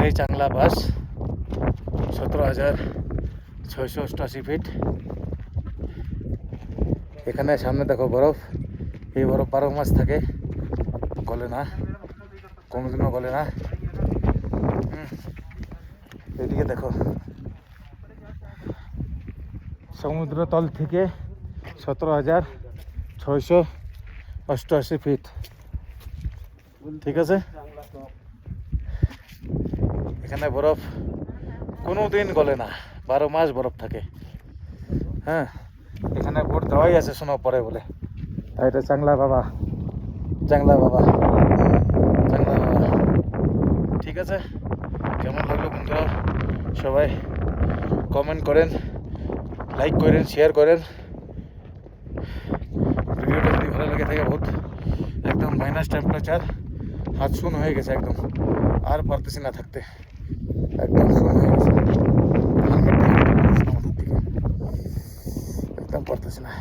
এই Chang La pass 17,688 fit. এখানে সামনে দেখো বরফ, এই বরফ 12 মাস থাকে, গলে না, কোনোদিনও গলে না। এদিকে দেখো সমুদ্র তল থেকে 17,688 ফিট, ঠিক আছে। এখানে বরফ কোনো দিন গলে না, 12 মাস বরফ থাকে। হ্যাঁ, এখানে বোর্ড দেওয়াই আছে শোনো পরে বলে। এটা চাংলা বাবা, চাংলা বাবা, চাংলা বাবা, ঠিক আছে। কেমন লাগলো বন্ধুরা, সবাই কমেন্ট করেন, লাইক করেন, শেয়ার করেন। ভিডিওটা যদি ভালো লেগে থাকে, বহুত একদম মাইনাস টেম্পারেচার, হাত শুন হয়ে গেছে একদম, আর পারতেছি না থাকতে, একদম শুন হয়ে গেছে, একদম পারতেছি না।